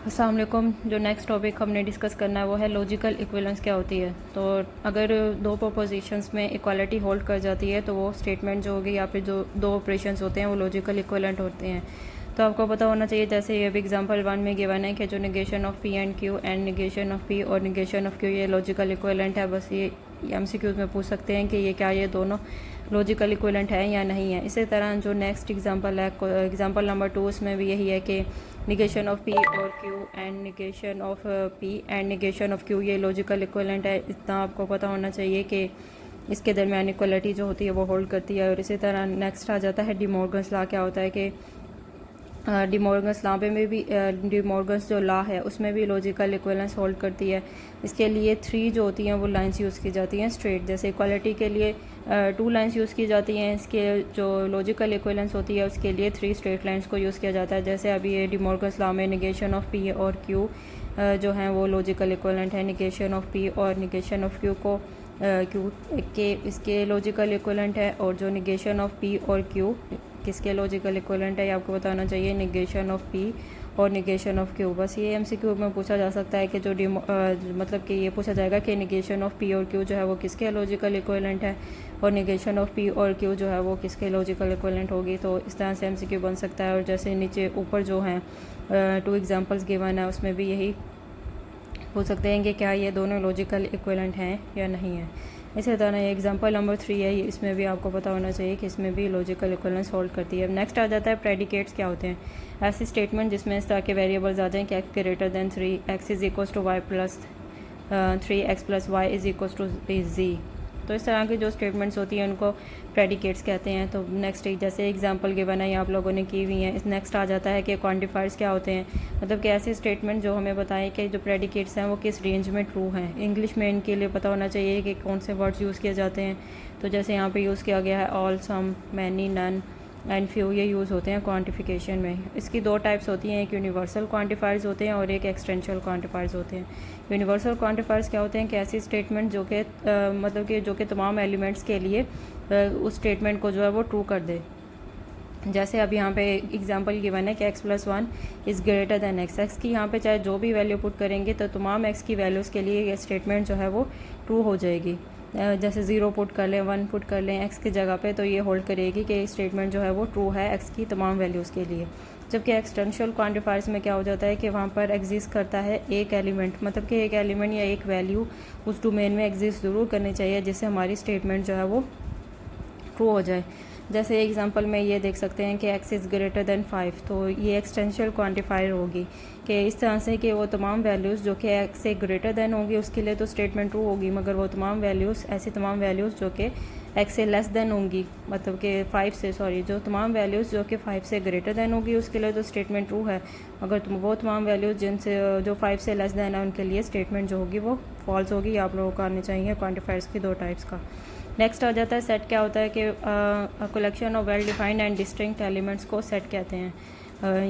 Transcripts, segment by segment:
अस्सलाम वालेकुम। जो नेक्स्ट टॉपिक हमने डिस्कस करना है वो है लॉजिकल इक्विवेलेंस क्या होती है। तो अगर दो प्रोपोजिशंस में इक्वालिटी होल्ड कर जाती है तो वो स्टेटमेंट जो होगी या फिर जो दो ऑपरेशंस होते हैं वो लॉजिकल इक्विवेलेंट होते हैं। तो आपको पता होना चाहिए, जैसे ये एग्जांपल 1 में गिवन है कि जो negation of P and Q and negation of P और निगेशन ऑफ क्यू ये लॉजिकल इक्विवेलेंट है। बस ये एमसीक्यूज में पूछ सकते हैं कि ये दोनों लॉजिकल इक्विवेलेंट है या नहीं है। इसी तरह जो नेक्स्ट एग्जांपल है, एग्जांपल नंबर 2, उसमें भी यही है कि निगेशन ऑफ पी और Q and negation of P and negation of Q ये लॉजिकल इक्विवेलेंट है। इतना आपको पता होना चाहिए कि इसके दरमियान इक्वलिटी जो होती है वो होल्ड करती है। और इसी तरह नेक्स्ट आ जाता है डी मॉर्गन्स लॉ। क्या होता है कि डी मॉर्गन्स लॉ में भी डी मॉर्गन्स जो लॉ है उसमें भी लॉजिकल इक्विवेलेंस होल्ड करती है। इसके लिए 3 जो होती हैं वो लाइंस यूज़ की जाती हैं स्ट्रेट। जैसे इक्वालिटी के लिए 2 लाइंस यूज़ की जाती हैं, इसके जो लॉजिकल इक्विवेलेंस होती है उसके लिए 3 स्ट्रेट लाइंस को यूज़ किया जाता है। जैसे अभी ये डी मॉर्गन्स लॉ में निगेशन ऑफ पी और क्यू जो हैं वो लॉजिकल इक्विवेलेंट है। निगेशन ऑफ पी और निगेशन ऑफ क्यू को क्यू के इसके लॉजिकल इक्विवेलेंट है, और जो निगेशन ऑफ पी और क्यू किसके लॉजिकल इक्विवेलेंट है ये आपको बताना चाहिए, निगेशन ऑफ पी और निगेशन ऑफ क्यू। बस ये एमसीक्यू में पूछा जा सकता है कि जो मतलब कि ये पूछा जाएगा कि निगेशन ऑफ पी और क्यू जो है वो किसके लॉजिकल इक्विवेलेंट है, और निगेशन ऑफ पी और क्यू जो है वो किसके लॉजिकल इक्विवेलेंट होगी। तो इस तरह से एमसीक्यू बन सकता है। और जैसे नीचे ऊपर जो हैं 2 एग्जांपल्स गिवन है उसमें भी यही पूछ सकते हैं कि क्या ये दोनों लॉजिकल इक्विवेलेंट हैं या नहीं है। इसी तरह ये एग्जांपल नंबर 3 है, इसमें भी आपको पता होना चाहिए कि इसमें भी लॉजिकल इक्विवेलेंस होल्ड करती है। नेक्स्ट आ जाता है प्रेडिकेट्स क्या होते हैं। ऐसी स्टेटमेंट जिसमें इस तरह के वेरिएबल्स आ जाएँ कि X greater than 3, X is equal to Y plus 3, X plus Y is equal to z. तो इस तरह की जो स्टेटमेंट्स होती हैं उनको प्रेडिकेट्स कहते हैं। तो नेक्स्ट जैसे एग्जांपल गिवन है ये आप लोगों ने की हुई है। इस नेक्स्ट आ जाता है कि क्वांटिफायर्स क्या होते हैं, मतलब कि ऐसे स्टेटमेंट जो हमें बताएं कि जो प्रेडिकेट्स हैं वो किस रेंज में ट्रू हैं। इंग्लिश में इनके लिए पता होना चाहिए कि कौन से वर्ड्स यूज़ किए जाते हैं। तो जैसे यहाँ पे यूज़ किया गया है all, some, many, none and few, ये यूज़ होते हैं क्वांटिफिकेशन में। इसकी 2 टाइप्स होती हैं, एक यूनिवर्सल क्वांटिफायर्स होते हैं और एक एक्सटेंशियल क्वांटिफायर्स होते हैं। यूनिवर्सल क्वांटिफायर्स क्या होते हैं कि ऐसी स्टेटमेंट जो कि मतलब कि जो कि तमाम एलिमेंट्स के लिए उस स्टेटमेंट को जो है वो ट्रू कर दे। जैसे अब यहाँ पे एग्जांपल गिवन है कि x + 1 is greater than x. X की यहाँ पे चाहे जो भी वैल्यू पुट करेंगे तो तमाम x की वैल्यूज़ के लिए ये स्टेटमेंट जो है वो ट्रू हो जाएगी। जैसे 0 पुट कर लें, 1 पुट कर लें x की जगह पे, तो ये होल्ड करेगी कि स्टेटमेंट जो है वो ट्रू है x की तमाम वैल्यूज़ के लिए। जबकि एक्सटेंशियल क्वांटिफायर्स में क्या हो जाता है कि वहाँ पर एग्जिस्ट करता है एक एलिमेंट, मतलब कि एक एलिमेंट या एक वैल्यू उस डोमेन में एग्जिस्ट ज़रूर करनी चाहिए जिससे हमारी स्टेटमेंट जो है वो ट्रू हो जाए। जैसे एग्जांपल में ये देख सकते हैं कि x इज़ ग्रेटर दैन 5, तो ये एक्सटेंशियल क्वांटिफायर होगी कि इस तरह से कि वो तमाम वैल्यूज़ जो कि x से ग्रेटर दैन होगी उसके लिए तो स्टेटमेंट ट्रू होगी, मगर वो तमाम वैल्यूज़ ऐसी तमाम वैल्यूज़ जो कि x से लेस दैन होंगी, मतलब कि 5 से जो तमाम वैल्यूज़ जो कि 5 से ग्रेटर दैन होगी उसके लिए तो स्टेटमेंट ट्रू है, मगर वो तमाम वैल्यूज़ जिनसे जो 5 से लेस दैन है उनके लिए स्टेटमेंट जो होगी वो फॉल्स होगी। आप लोगों को आने चाहिए क्वांटिफायर्स की 2 टाइप्स का। नेक्स्ट आ जाता है सेट। क्या होता है कि collection of well defined and distinct elements को सेट कहते हैं।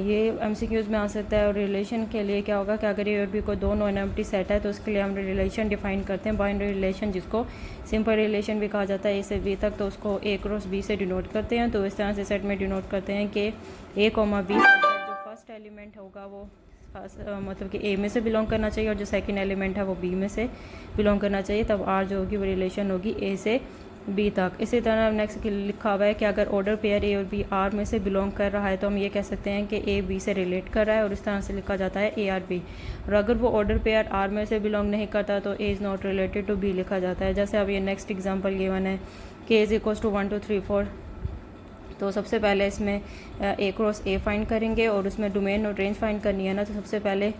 ये एमसीक्यूज़ में आ सकता है। और रिलेशन के लिए क्या होगा कि अगर ए और बी को 2 नॉन एम्प्टी सेट है तो उसके लिए हम रिलेशन डिफाइन करते हैं, बाइनरी रिलेशन, जिसको सिंपल रिलेशन भी कहा जाता है, ए से बी तक, तो उसको ए क्रॉस बी से डिनोट करते हैं। तो इस तरह से सेट में डिनोट करते हैं कि ए कॉमा बी जो फर्स्ट एलिमेंट होगा वो मतलब कि ए में से बिलोंग करना चाहिए, और जो सेकंड एलिमेंट है वो बी में से बिलोंग करना चाहिए, तब आर जो होगी वो रिलेशन होगी ए से बी तक। इसी तरह नेक्स्ट लिखा हुआ है कि अगर ऑर्डर पेयर ए और बी आर में से बिलोंग कर रहा है तो हम ये कह सकते हैं कि ए बी से रिलेट कर रहा है, और इस तरह से लिखा जाता है ए आर बी। और अगर वो ऑर्डर पेयर आर में से बिलोंग नहीं करता तो A is not related to B लिखा जाता है। जैसे अब ये नेक्स्ट एग्जाम्पल गिवन है कि इज़ इक्वल टू 1 2 3 4, तो सबसे पहले इसमें ए क्रॉस ए फाइंड करेंगे और उसमें डोमेन और रेंज फाइंड करनी है ना। तो सबसे पहले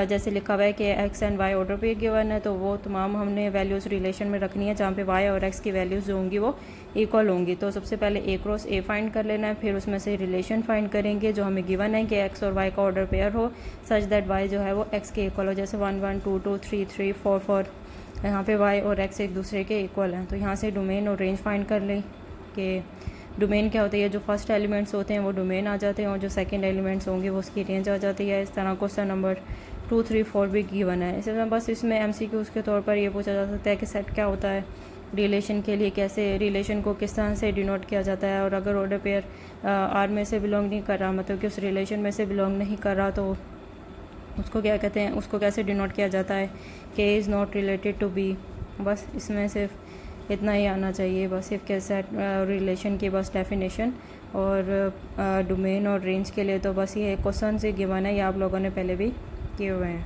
जैसे लिखा हुआ है कि एक्स एंड वाई ऑर्डर पे गिवन है, तो वो तमाम हमने वैल्यूज़ रिलेशन में रखनी है जहाँ पे वाई और एक्स की वैल्यूज़ जो होंगी वो इक्वल होंगी। तो सबसे पहले ए क्रॉस ए फाइंड कर लेना है, फिर उसमें से रिलेशन फाइंड करेंगे जो हमें गिवन है कि एक्स और वाई का ऑर्डर पेयर हो सच दैट वाई जो है वो एक्स के इक्वल हो। जैसे 1 1 2 2 3 3 4 4, यहाँ पे वाई और एक्स एक दूसरे के इक्वल हैं। तो यहाँ से डोमेन और रेंज फाइंड कर लें कि डोमेन क्या होती है, जो फर्स्ट एलिमेंट्स होते हैं वो डोमेन आ जाते हैं और जो सेकंड एलिमेंट्स होंगे वो उसकी रेंज आ जाती है। इस तरह क्वेश्चन नंबर 2 3 4 भी गिवन है। इसी तरह बस इसमें एमसीक्यूज़ के तौर पर ये पूछा जा सकता है कि सेट क्या होता है, रिलेशन के लिए कैसे रिलेशन को किस तरह से डिनोट किया जाता है, और अगर ऑर्डर पेयर आर में से बिलोंग नहीं कर रहा, मतलब कि उस रिलेशन में से बिलोंग नहीं कर रहा, तो उसको क्या कहते हैं, उसको कैसे डिनोट किया जाता है, के is not related to B. बस इसमें सिर्फ इतना ही आना चाहिए, बस सिर्फ के सेट रिलेशन की बस डेफिनेशन। और डोमेन और रेंज के लिए तो बस ये क्वेश्चन से गिवन है, ये आप लोगों ने पहले भी किए हुए हैं।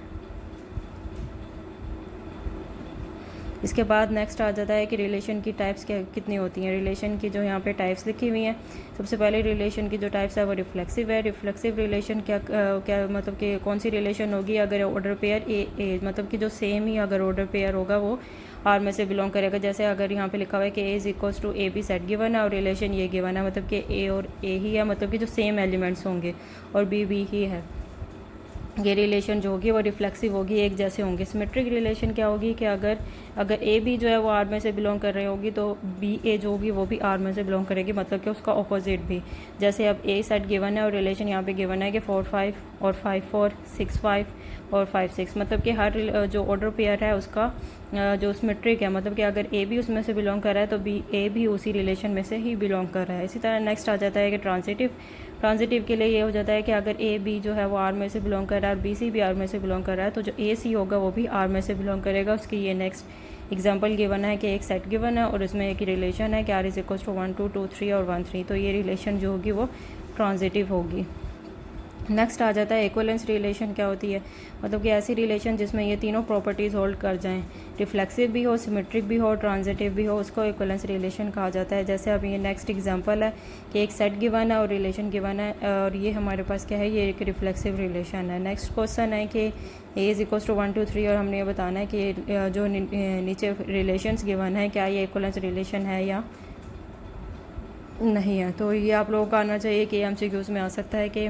इसके बाद नेक्स्ट आ जाता है कि रिलेशन की टाइप्स क्या कितनी होती हैं। रिलेशन की जो यहाँ पे टाइप्स लिखी हुई हैं, सबसे पहले रिलेशन की जो टाइप्स है वो रिफ्लेक्सिव है। रिफ्लेक्सिव रिलेशन क्या मतलब कि कौन सी रिलेशन होगी, अगर ऑर्डर पेयर ए मतलब कि जो सेम ही अगर ऑर्डर पेयर होगा वो आर में से बिलोंग करेगा। जैसे अगर यहाँ पे लिखा हुआ है कि A is equals to A B set given है और रिलेशन ये गिवन है, मतलब कि ए और ए ही है, मतलब कि जो सेम एलिमेंट्स होंगे, और बी बी ही है, ये रिलेशन जो होगी वो रिफ्लेक्सिव होगी, एक जैसे होंगे। सिमेट्रिक रिलेशन क्या होगी कि अगर ए बी जो है वो आर में से बिलोंग कर रही होगी तो बी ए जो होगी वो भी आर में से बिलोंग करेगी, मतलब कि उसका ऑपोजिट भी। जैसे अब ए सेट गिवन है और रिलेशन यहाँ पे गिवन है कि 4 5 और 5 4 6 5 और 5 6, मतलब कि हर जो ऑर्डर पेयर है उसका जो सिमेट्रिक है, मतलब कि अगर ए भी उसमें से बिलोंग कर रहा है तो बी ए भी उसी रिलेशन में से ही बिलोंग कर रहा है। इसी तरह नेक्स्ट आ जाता है कि ट्रांजिटिव। ट्रांजिटिव के लिए ये हो जाता है कि अगर ए बी जो है वो आर में से बिलोंग कर रहा है और बी सी भी आर में से बिलोंग कर रहा है, तो जो ए सी होगा वो भी आर में से बिलोंग करेगा। उसकी ये नेक्स्ट एग्जांपल गिवन है कि एक सेट गिवन है और इसमें एक रिलेशन है कि आर इज इक्वल्स टू 1 2 2 3 और 1 3, तो ये रिलेशन जो होगी वो ट्रांजिटिव होगी। नेक्स्ट आ जाता है इक्विवेलेंस रिलेशन। क्या होती है, मतलब कि ऐसी रिलेशन जिसमें ये तीनों प्रॉपर्टीज़ होल्ड कर जाएं, रिफ्लेक्सिव भी हो, सिमेट्रिक भी हो, ट्रांजिटिव भी हो, उसको इक्विवेलेंस रिलेशन कहा जाता है। जैसे अब ये नेक्स्ट एग्जांपल है कि एक सेट गिवन है और रिलेशन गिवन है, और ये हमारे पास क्या है, ये एक रिफ्लेक्सिव रिलेशन है। नेक्स्ट क्वेश्चन है कि ए इज़ इक्वल्स टू 1 2 3 और हमने ये बताना है कि जो नीचे रिलेशंस गिवन है क्या ये इक्विवेलेंस रिलेशन है या नहीं है। तो ये आप लोगों को आना चाहिए कि एमसीक्यूज़ में आ सकता है कि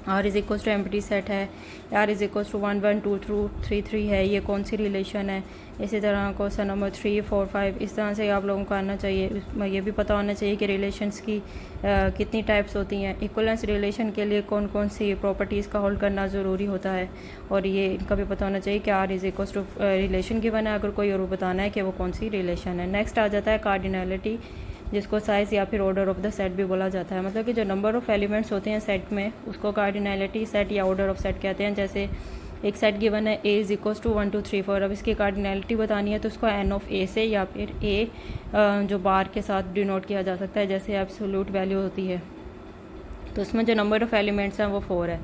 R is equals to empty set है, आर इज़ इक्वल्स टू 1 1 2 2 3 3 है, ये कौन सी रिलेशन है। इसी तरह क्वेश्चन नंबर 3 4 5 इस तरह से आप लोगों को आना चाहिए। ये भी पता होना चाहिए कि रिलेशंस की कितनी टाइप्स होती हैं, इक्विवेलेंस रिलेशन के लिए कौन कौन सी प्रॉपर्टीज़ का होल्ड करना ज़रूरी होता है, और ये इनका भी पता होना चाहिए कि R is equals to relation given है, अगर कोई और बताना है कि वो कौन सी रिलेशन है। नेक्स्ट आ जाता है कार्डिनलिटी, जिसको साइज़ या फिर ऑर्डर ऑफ द सेट भी बोला जाता है, मतलब कि जो नंबर ऑफ़ एलिमेंट्स होते हैं सेट में उसको कार्डिनलिटी सेट या ऑर्डर ऑफ सेट कहते हैं। जैसे एक सेट गिवन है ए इज़ इक्वल्स टू 1 2 3 4, अब इसकी कार्डिनलिटी बतानी है तो उसको एन ऑफ ए से या फिर ए जो बार के साथ डिनोट किया जा सकता है, जैसे एब्सोल्यूट वैल्यू होती है, तो उसमें जो नंबर ऑफ़ एलिमेंट्स हैं वो 4 है।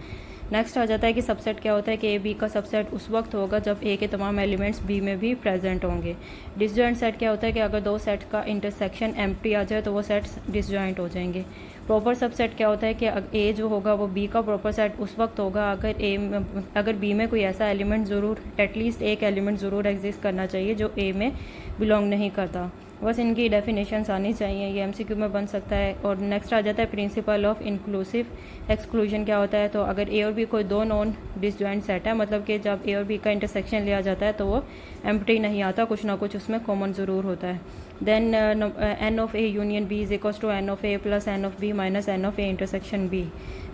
नेक्स्ट आ जाता है कि सबसेट क्या होता है कि ए बी का सबसेट उस वक्त होगा जब ए के तमाम एलिमेंट्स बी में भी प्रेजेंट होंगे। डिसजॉइंट सेट क्या होता है कि अगर दो सेट का इंटरसेक्शन एम्प्टी आ जाए तो वो सेट्स डिसजॉइंट हो जाएंगे। प्रॉपर सबसेट क्या होता है कि ए जो होगा वो बी का प्रॉपर सेट उस वक्त होगा अगर बी में कोई ऐसा एलिमेंट ज़रूर, एटलीस्ट एक एलिमेंट ज़रूर एग्जिस्ट करना चाहिए जो ए में बिलोंग नहीं करता। बस इनकी डेफिनेशंस आनी चाहिए, ये एमसीक्यू में बन सकता है। और नेक्स्ट आ जाता है प्रिंसिपल ऑफ इंक्लूसिव एक्सक्लूजन। क्या होता है, तो अगर ए और बी कोई दो नॉन डिसजॉइंट सेट है, मतलब कि जब ए और बी का इंटरसेक्शन लिया जाता है तो वो एम्प्टी नहीं आता, कुछ ना कुछ उसमें कॉमन ज़रूर होता है। Then N of A union B is equals to N of A plus N of B minus N of A intersection B.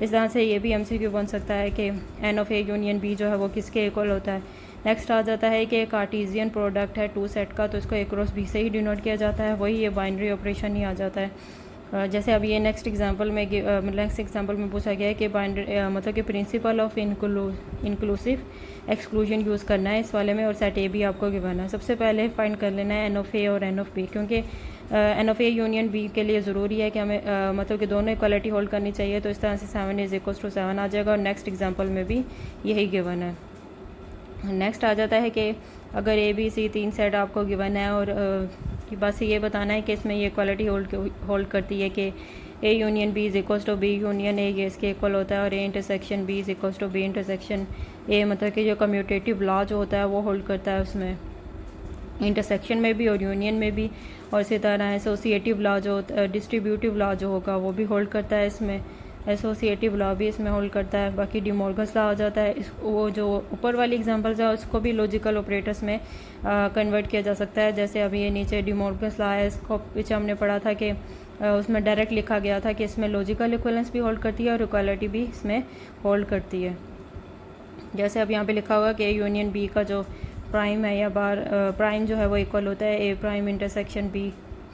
इस तरह से ये भी एमसीक्यू बन सकता है कि N of A union B जो है वो किसके इक्वल होता है। नेक्स्ट आ जाता है कि कार्टेशियन प्रोडक्ट है टू सेट का, तो इसको ए क्रॉस बी से ही डिनोट किया जाता है, वही ये बाइनरी ऑपरेशन ही आ जाता है। जैसे अब ये नेक्स्ट एग्जांपल में पूछा गया है कि बाइनरी मतलब कि principle of inclusive exclusion use करना है इस वाले में, और सेट ए भी आपको गिवन है। सबसे पहले फाइंड कर लेना है एन ऑफ ए और एन ऑफ बी, क्योंकि N of A union B के लिए ज़रूरी है कि हमें मतलब कि दोनों इक्वलिटी होल्ड करनी चाहिए, तो इस तरह से 7 इज इक्वल्स टू 7 आ जाएगा, और नेक्स्ट एग्जाम्पल में भी यही गिवन है। नेक्स्ट आ जाता है कि अगर ए बी सी 3 सेट आपको गिवन है और कि बस ये बताना है कि इसमें ये इक्वालिटी होल्ड करती है कि A union B is equals to B union A, ये इसके इक्वल होता है, और A intersection B is equals to B intersection A, मतलब कि जो कम्यूटेटिव लॉ जो होता है वो होल्ड करता है उसमें, इंटरसेक्शन में भी और यूनियन में भी। और इसी तरह एसोसिएटिव लॉ जो डिस्ट्रीब्यूटिव लॉ जो होगा वो भी होल्ड करता है इसमें, एसोसिएटिव लॉ भी इसमें होल्ड करता है। बाकी डिमॉर्गन्स लॉ आ जाता है, वो जो ऊपर वाली एग्जांपल्स है उसको भी लॉजिकल ऑपरेटर्स में कन्वर्ट किया जा सकता है। जैसे अभी ये नीचे डिमॉर्गन्स लॉ है, इसको पीछे हमने पढ़ा था कि उसमें डायरेक्ट लिखा गया था कि इसमें लॉजिकल इक्विवेलेंस भी होल्ड करती है और इक्वालिटी भी इसमें होल्ड करती है। जैसे अब यहाँ पे लिखा हुआ कि ए यूनियन बी का जो प्राइम है या बार प्राइम जो है वो इक्वल होता है ए प्राइम इंटरसेक्शन बी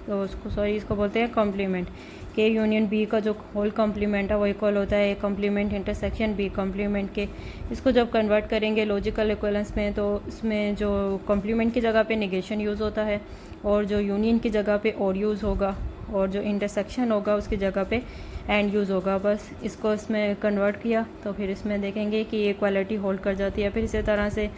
तो इसको बोलते हैं कॉम्प्लीमेंट। के यूनियन बी का जो होल कॉम्प्लीमेंट है वो इक्वल होता है A complement intersection B complement के। इसको जब कन्वर्ट करेंगे लॉजिकल इक्विवेलेंस में तो इसमें जो कॉम्प्लीमेंट की जगह पे नेगेशन यूज़ होता है और जो यूनियन की जगह पे और यूज़ होगा और जो इंटरसेक्शन होगा उसकी जगह पे एंड यूज़ होगा। बस इसको इसमें कन्वर्ट किया तो फिर इसमें देखेंगे कि ये इक्वालिटी होल्ड कर जाती है। फिर इसी तरह से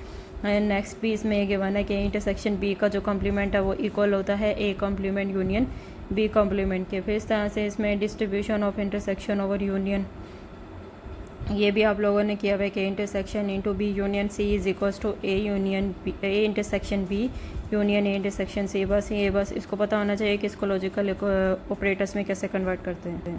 नेक्स्ट भी इसमें ये गिवन है कि इंटरसेक्शन बी का जो कॉम्प्लीमेंट है वो इक्वल होता है A complement union B complement के। फिर इस तरह से इसमें distribution of intersection over union ये भी आप लोगों ने किया हुआ है कि intersection into B union C is equals to A union B A intersection B union A intersection C. बस इसको पता होना चाहिए कि इसको लॉजिकल ऑपरेटर्स में कैसे कन्वर्ट करते हैं।